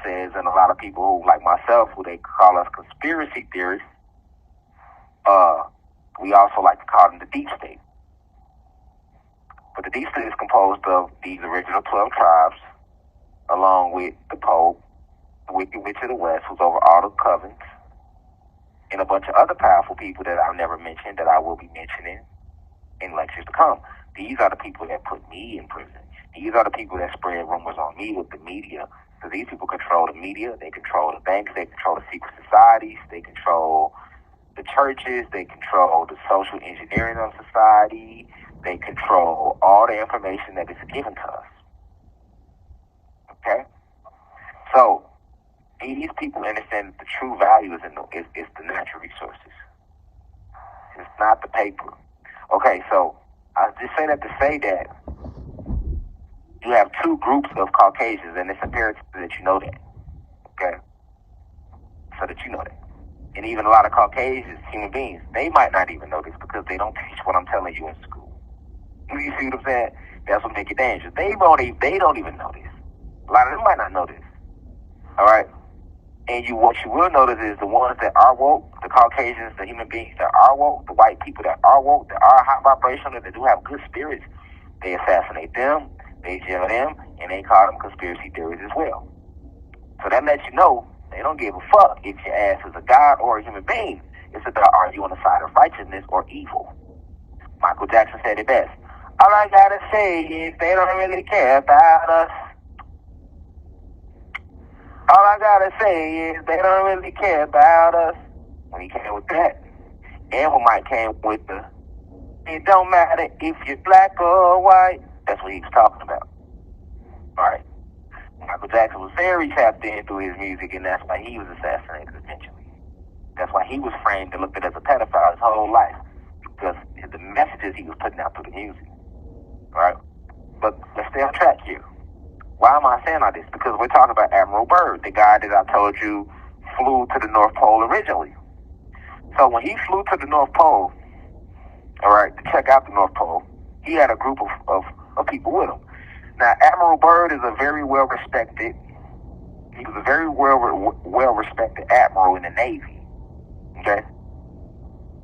says, and a lot of people who, like myself, who they call us conspiracy theorists, we also like to call them the deep state. But the deep state is composed of these original 12 tribes, along with the Pope, the Wicked Witch of the West, who's over all the covens, and a bunch of other powerful people that I've never mentioned that I will be mentioning in lectures to come. These are the people that put me in prison. These are the people that spread rumors on me with the media. So these people control the media, they control the banks, they control the secret societies, they control the churches, they control the social engineering of society, they control all the information that is given to us. Okay? So, these people understand that the true value is the natural resources. It's not the paper. Okay, so I just say that to say that you have two groups of Caucasians, and it's imperative that you know that. Okay? So that you know that. And even a lot of Caucasians, human beings, they might not even know this because they don't teach what I'm telling you in school. You see what I'm saying? That's what makes it dangerous. They don't even know this. A lot of them might not know this. All right? And what you will notice is the ones that are woke, the Caucasians, the human beings that are woke, the white people that are woke, that are high vibrational, that do have good spirits, they assassinate them, they jail them, and they call them conspiracy theories as well. So that lets you know they don't give a fuck if your ass is a god or a human being. It's about, are you on the side of righteousness or evil? Michael Jackson said it best. All I gotta say is they don't really care about us. All I gotta say is they don't really care about us. When he came with that. And when Mike came with the, it don't matter if you're black or white. That's what he was talking about. Alright. Michael Jackson was very tapped in through his music, and that's why he was assassinated eventually. That's why he was framed and looked at as a pedophile his whole life. Because the messages he was putting out through the music. Alright? But let's stay on track here. Why am I saying all this? Because we're talking about Admiral Byrd, the guy that I told you flew to the North Pole originally. So when he flew to the North Pole, all right, to check out the North Pole, he had a group of people with him. Now, Admiral Byrd is a very well-respected, he was a very well-respected admiral in the Navy, okay?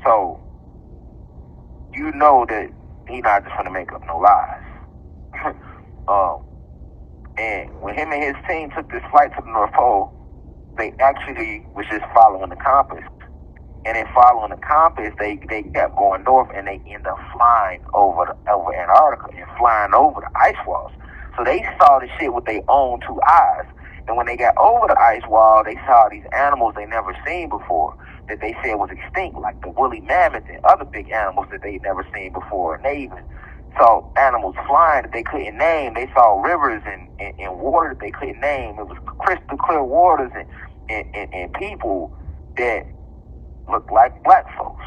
So, you know that he's not just going to make up no lies. And when him and his team took this flight to the North Pole, they actually was just following the compass. And in following the compass, they kept going north, and they ended up flying over Antarctica and flying over the ice walls. So they saw the shit with their own two eyes. And when they got over the ice wall, they saw these animals they never seen before that they said was extinct, like the woolly mammoth and other big animals that they never seen before. And they even saw animals flying that they couldn't name. They saw rivers and water that they couldn't name. It was crystal clear waters and people that looked like black folks,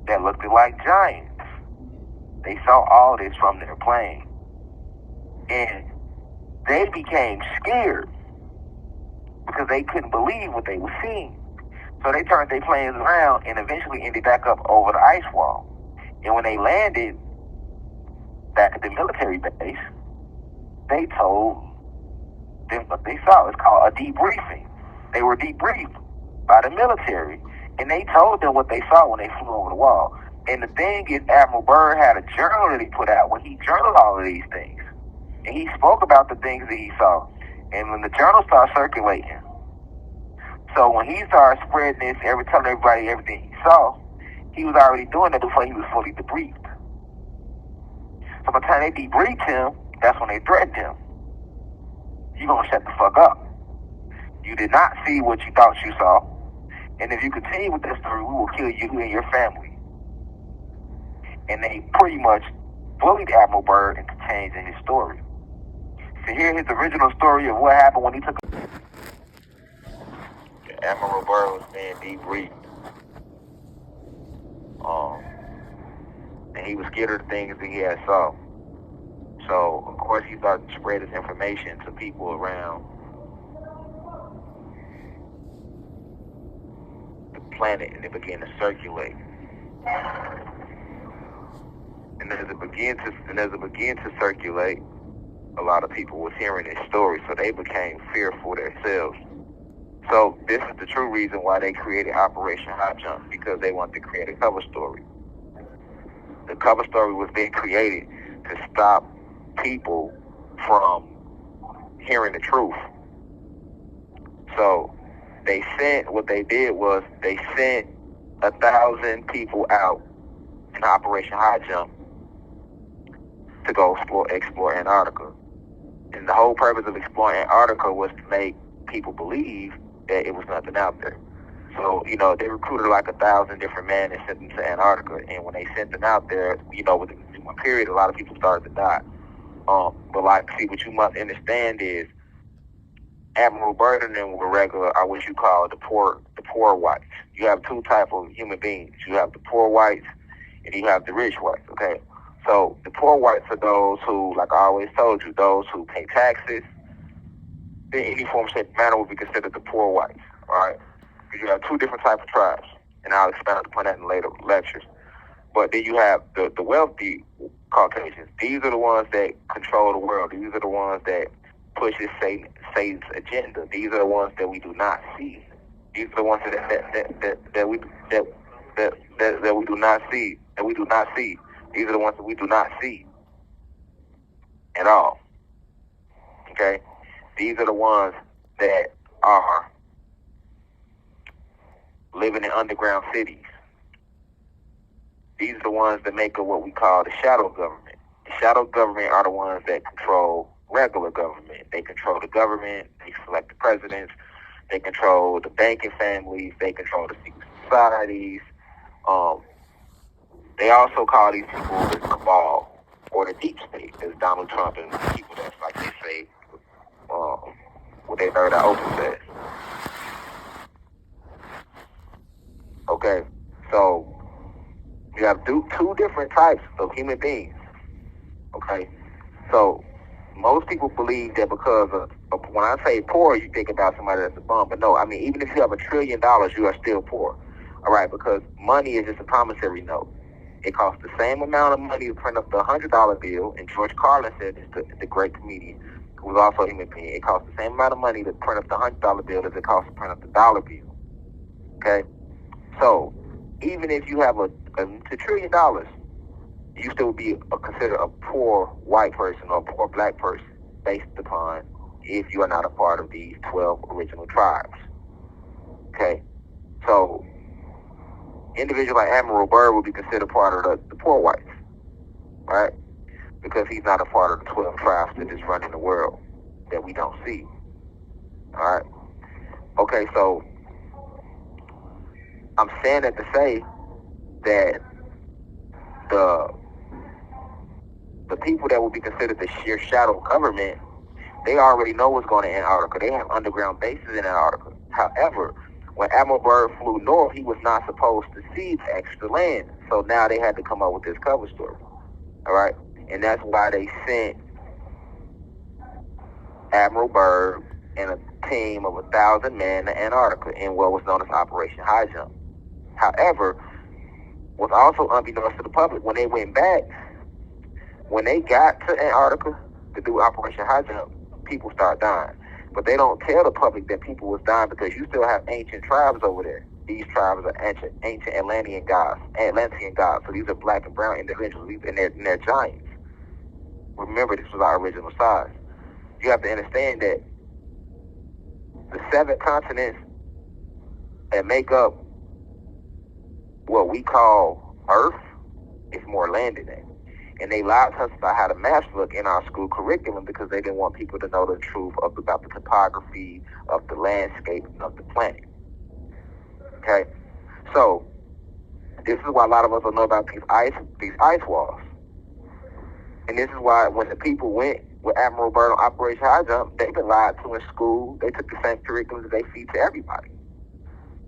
that looked like giants. They saw all this from their plane. And they became scared because they couldn't believe what they were seeing. So they turned their planes around and eventually ended back up over the ice wall. And when they landed back at the military base, they told them what they saw. It's called a debriefing. They were debriefed by the military, and they told them what they saw when they flew over the wall. And the thing is, Admiral Byrd had a journal that he put out where he journaled all of these things. And he spoke about the things that he saw. And when the journal started circulating, so when he started spreading this, telling everybody everything he saw, he was already doing that before he was fully debriefed. So by the time they debriefed him, that's when they threatened him. You gonna shut the fuck up. You did not see what you thought you saw. And if you continue with this story, we will kill you and your family. And they pretty much bullied Admiral Byrd into changing his story. To hear his original story of what happened when he took Admiral Byrd was being debriefed. And he was scared of the things that he had saw. So, of course, he started to spread his information to people around the planet, and it began to circulate. And as it began to circulate, a lot of people was hearing this story, so they became fearful themselves. So this is the true reason why they created Operation Hot Jump, because they wanted to create a cover story. The cover story was then created to stop people from hearing the truth. So what they did was they sent 1,000 people out in Operation Hot Jump to go explore Antarctica. And the whole purpose of exploring Antarctica was to make people believe that it was nothing out there. So, they recruited like 1,000 different men and sent them to Antarctica. And when they sent them out there, within one period, a lot of people started to die. But what you must understand is Admiral Byrd and them were are what you call the poor whites. You have two types of human beings. You have the poor whites and you have the rich whites, okay? So the poor whites are those who, like I always told you, those who pay taxes. In any form, shape, or manner would be considered the poor whites, all right? Because you have two different types of tribes, and I'll expand upon that in later lectures. But then you have the wealthy Caucasians. These are the ones that control the world. These are the ones that pushes Satan's agenda. These are the ones that we do not see. These are the ones that we do not see. That we do not see. These are the ones that we do not see at all. Okay? These are the ones that are living in underground cities. These are the ones that make up what we call the shadow government. The shadow government are the ones that control regular government. They control the government. They select the presidents. They control the banking families. They control the secret societies. They also call these people the cabal or the deep state, as Donald Trump and people that's like they say, what they third eye open says. Okay, so you have two different types of human beings. Okay, so most people believe that because of when I say poor, you think about somebody that's a bum, but no, I mean even if you have $1 trillion, you are still poor. All right, because money is just a promissory note. It costs the same amount of money to print up the $100 bill, and George Carlin said this, the great comedian, who was also a human being. It costs the same amount of money to print up the $100 bill as it costs to print up the dollar bill. Okay, so even if you have $1 trillion, you still be considered a poor white person or a poor black person based upon if you are not a part of these 12 original tribes. Okay, so individual like Admiral Byrd would be considered part of the poor whites, right? Because he's not a part of the 12 tribes that is running the world that we don't see. All right. Okay, so I'm saying that to say that the people that would be considered the sheer shadow government, they already know what's going on in Antarctica. They have underground bases in Antarctica. However, when Admiral Byrd flew north, he was not supposed to see the extra land. So now they had to come up with this cover story. All right? And that's why they sent Admiral Byrd and a team of 1,000 men to Antarctica in what was known as Operation High Jump. However, what's also unbeknownst to the public, when they went back, when they got to Antarctica to do Operation High Jump, people start dying. But they don't tell the public that people was dying because you still have ancient tribes over there. These tribes are ancient Atlantean gods. So these are black and brown individuals, and they're giants. Remember, this was our original size. You have to understand that the 7 continents that make up what we call Earth is more land than that. And they lied to us about how the maps look in our school curriculum because they didn't want people to know the truth about the topography of the landscape of the planet. Okay? So, this is why a lot of us don't know about these ice walls. And this is why when the people went with Admiral Byrd on Operation High Jump, they've been lied to in school. They took the same curriculum that they feed to everybody.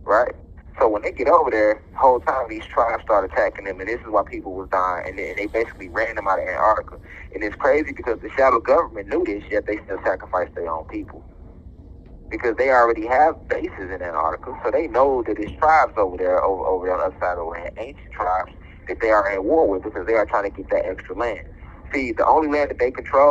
Right? So when they get over there, the whole time these tribes start attacking them, and this is why people was dying, and they basically ran them out of Antarctica. And it's crazy because the shadow government knew this, yet they still sacrificed their own people. Because they already have bases in Antarctica, so they know that there's tribes over there on the other side of the land, ancient tribes, that they are at war with because they are trying to get that extra land. See, the only land that they control